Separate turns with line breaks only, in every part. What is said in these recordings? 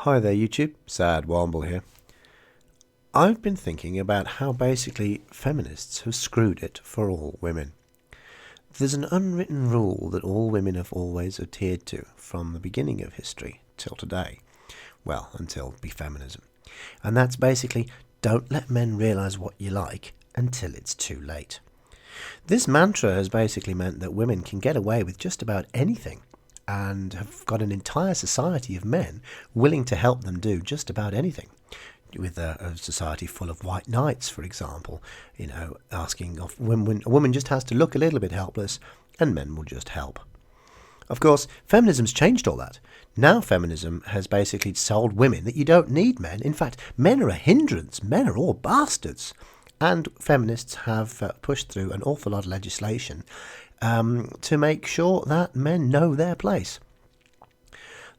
Hi there YouTube, Sad Womble here. I've been thinking about how basically feminists have screwed it for all women. There's an unwritten rule that all women have always adhered to from the beginning of history till today. Well, until feminism. And that's basically don't let men realise what you like until it's too late. This mantra has basically meant that women can get away with just about anything and have got an entire society of men willing to help them do just about anything. With a society full of white knights, for example, asking of women, a woman just has to look a little bit helpless and men will just help. Of course, feminism's changed all that. Now feminism has basically told women that you don't need men. In fact, men are a hindrance. Men are all bastards. And feminists have pushed through an awful lot of legislation to make sure that men know their place.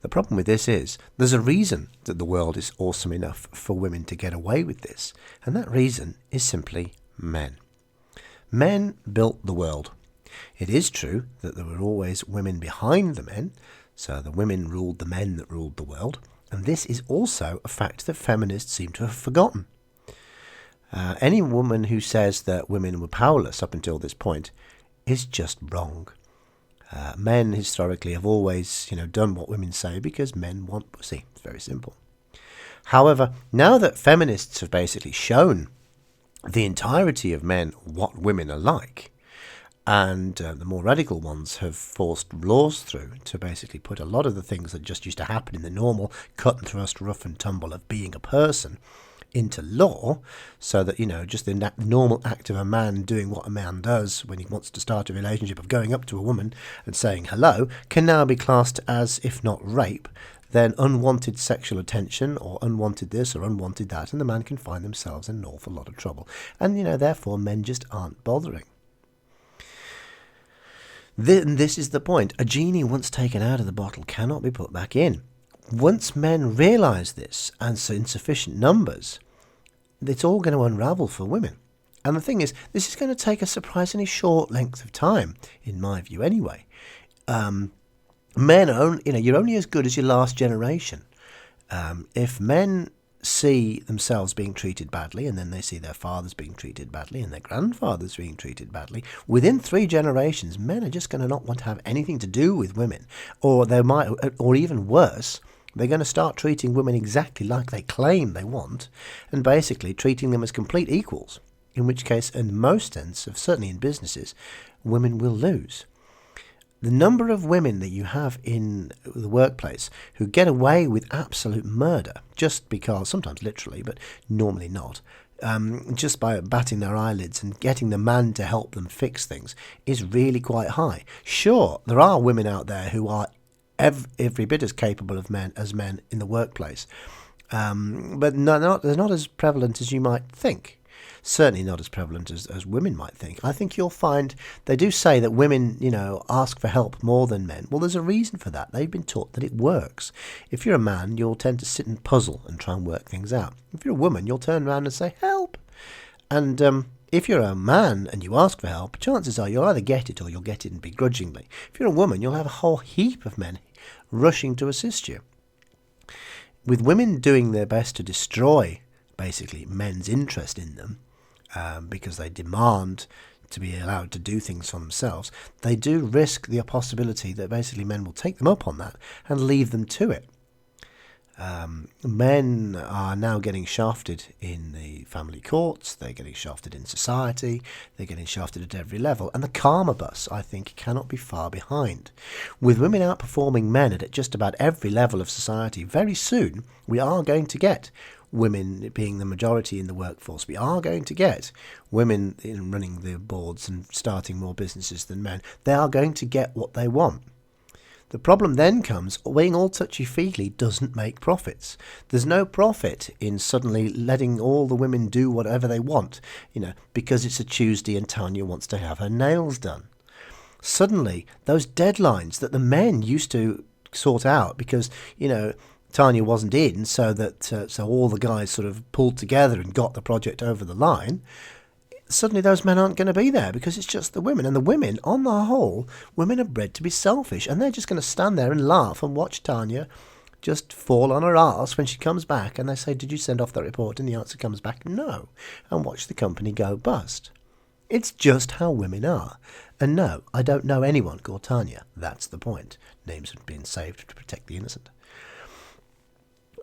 The problem with this is there's a reason that the world is awesome enough for women to get away with this, and that reason is simply men. Men built the world. It is true that there were always women behind the men, so the women ruled the men that ruled the world, and this is also a fact that feminists seem to have forgotten. Any woman who says that women were powerless up until this point is just wrong. Men historically have always, done what women say because men want pussy. It's very simple. However, now that feminists have basically shown the entirety of men what women are like, and the more radical ones have forced laws through to basically put a lot of the things that just used to happen in the normal cut and thrust, rough and tumble of being a person into law, so that just the normal act of a man doing what a man does when he wants to start a relationship, of going up to a woman and saying hello, can now be classed as, if not rape, then unwanted sexual attention, or unwanted this or unwanted that, and the man can find themselves in an awful lot of trouble. And therefore men just aren't bothering. This is the point. A genie once taken out of the bottle cannot be put back in. Once men realise this, and so in sufficient numbers, it's all going to unravel for women. And the thing is, this is going to take a surprisingly short length of time, in my view anyway. Men are you're only as good as your last generation. If men see themselves being treated badly, and then they see their fathers being treated badly and their grandfathers being treated badly, within 3 generations men are just going to not want to have anything to do with women, or they might, or even worse, they're going to start treating women exactly like they claim they want, and basically treating them as complete equals, in which case, in most sense, certainly in businesses, women will lose. The number of women that you have in the workplace who get away with absolute murder, just because, sometimes literally, but normally not, just by batting their eyelids and getting the man to help them fix things, is really quite high. Sure, there are women out there who are every bit as capable of men as men in the workplace, but they're not as prevalent as you might think. Certainly not as prevalent as women might think. I think you'll find they do say that women, ask for help more than men. Well, there's a reason for that. They've been taught that it works. If you're a man, you'll tend to sit and puzzle and try and work things out. If you're a woman, you'll turn around and say, help. And if you're a man and you ask for help, chances are you'll either get it or you'll get it begrudgingly. If you're a woman, you'll have a whole heap of men rushing to assist you. With women doing their best to destroy, basically, men's interest in them, because they demand to be allowed to do things for themselves, they do risk the possibility that basically men will take them up on that and leave them to it. Men are now getting shafted in the family courts, they're getting shafted in society, they're getting shafted at every level, and the karma bus, I think, cannot be far behind. With women outperforming men at just about every level of society, very soon we are going to get women being the majority in the workforce. We are going to get women running the boards and starting more businesses than men. They are going to get what they want. The problem then comes, being all touchy-feely doesn't make profits. There's no profit in suddenly letting all the women do whatever they want, because it's a Tuesday and Tanya wants to have her nails done. Suddenly, those deadlines that the men used to sort out because, Tanya wasn't in, so that so all the guys sort of pulled together and got the project over the line, suddenly those men aren't going to be there because it's just the women. And the women, on the whole, women are bred to be selfish, and they're just going to stand there and laugh and watch Tanya just fall on her arse when she comes back and they say, did you send off that report? And the answer comes back, no. And watch the company go bust. It's just how women are. And no, I don't know anyone called Tanya. That's the point. Names have been saved to protect the innocent.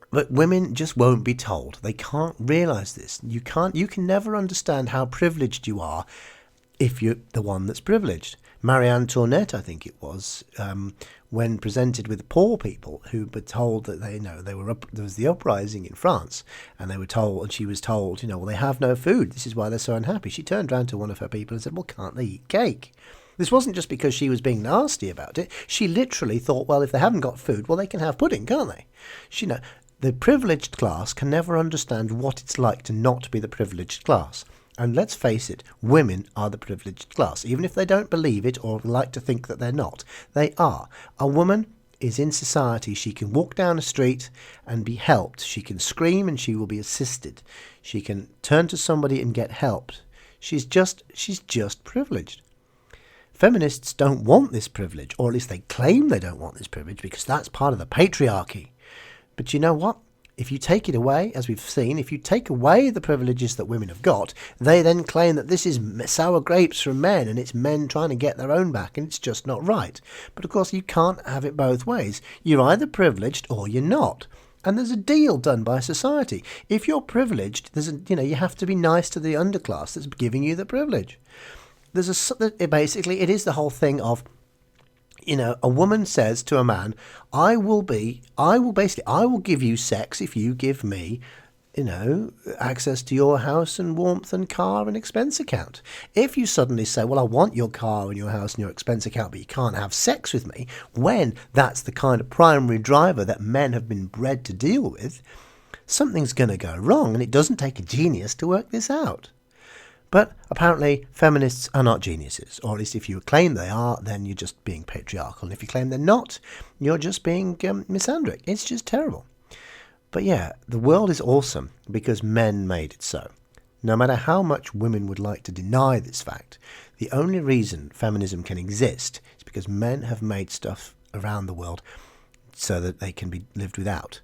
But women just won't be told. They can't realise this. You can never understand how privileged you are if you're the one that's privileged. Marie Antoinette, I think it was, when presented with poor people who were told that there was the uprising in France, and she was told, well, they have no food. This is why they're so unhappy. She turned around to one of her people and said, well, can't they eat cake? This wasn't just because she was being nasty about it. She literally thought, well, if they haven't got food, well, they can have pudding, can't they? The privileged class can never understand what it's like to not be the privileged class. And let's face it, women are the privileged class. Even if they don't believe it or like to think that they're not, they are. A woman is in society. She can walk down a street and be helped. She can scream and she will be assisted. She can turn to somebody and get helped. She's just privileged. Feminists don't want this privilege, or at least they claim they don't want this privilege because that's part of the patriarchy. But you know what? If you take it away, as we've seen, if you take away the privileges that women have got, they then claim that this is sour grapes from men and it's men trying to get their own back, and it's just not right. But of course you can't have it both ways. You're either privileged or you're not. And there's a deal done by society. If you're privileged, you have to be nice to the underclass that's giving you the privilege. Basically, it is the whole thing of, a woman says to a man, I will give you sex if you give me, access to your house and warmth and car and expense account. If you suddenly say, well, I want your car and your house and your expense account, but you can't have sex with me, when that's the kind of primary driver that men have been bred to deal with, something's going to go wrong, and it doesn't take a genius to work this out. But apparently feminists are not geniuses, or at least if you claim they are, then you're just being patriarchal. And if you claim they're not, you're just being misandric. It's just terrible. But yeah, the world is awesome because men made it so. No matter how much women would like to deny this fact, the only reason feminism can exist is because men have made stuff around the world so that they can be lived without.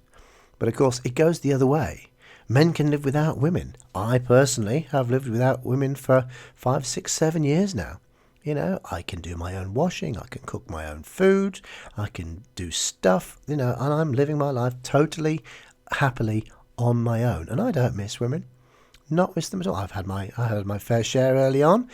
But of course, it goes the other way. Men can live without women. I personally have lived without women for 5, 6, 7 years now. I can do my own washing, I can cook my own food, I can do stuff, and I'm living my life totally happily on my own. And I don't miss women. Not miss them at all. I had my fair share early on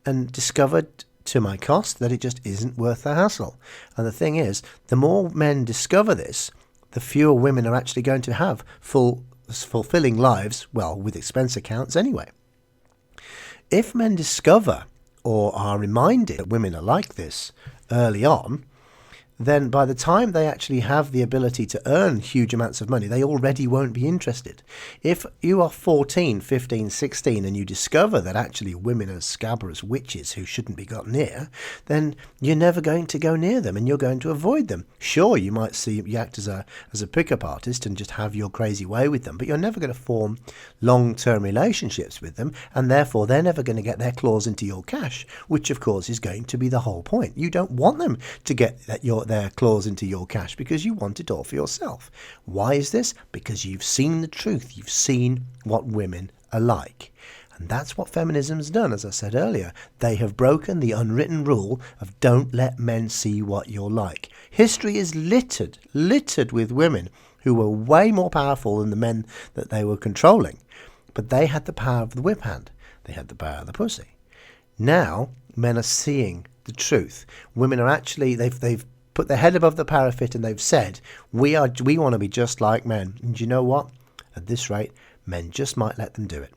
and discovered to my cost that it just isn't worth the hassle. And the thing is, the more men discover this, the fewer women are actually going to have fulfilling lives, with expense accounts anyway. If men discover or are reminded that women are like this early on, then by the time they actually have the ability to earn huge amounts of money, they already won't be interested. If you are 14, 15, 16 and you discover that actually women are scabrous witches who shouldn't be got near, then you're never going to go near them and you're going to avoid them. Sure, you might you act as a pickup artist and just have your crazy way with them, but you're never going to form long-term relationships with them, and therefore they're never going to get their claws into your cash, which of course is going to be the whole point. You don't want them to get their claws into your cash because you want it all for yourself. Why is this? Because you've seen the truth. You've seen what women are like. And that's what feminism's done, as I said earlier. They have broken the unwritten rule of don't let men see what you're like. History is littered with women who were way more powerful than the men that they were controlling. But they had the power of the whip hand. They had the power of the pussy. Now, men are seeing the truth. Women are actually, they've put their head above the parapet and they've said, we want to be just like men. And you know what? At this rate, men just might let them do it.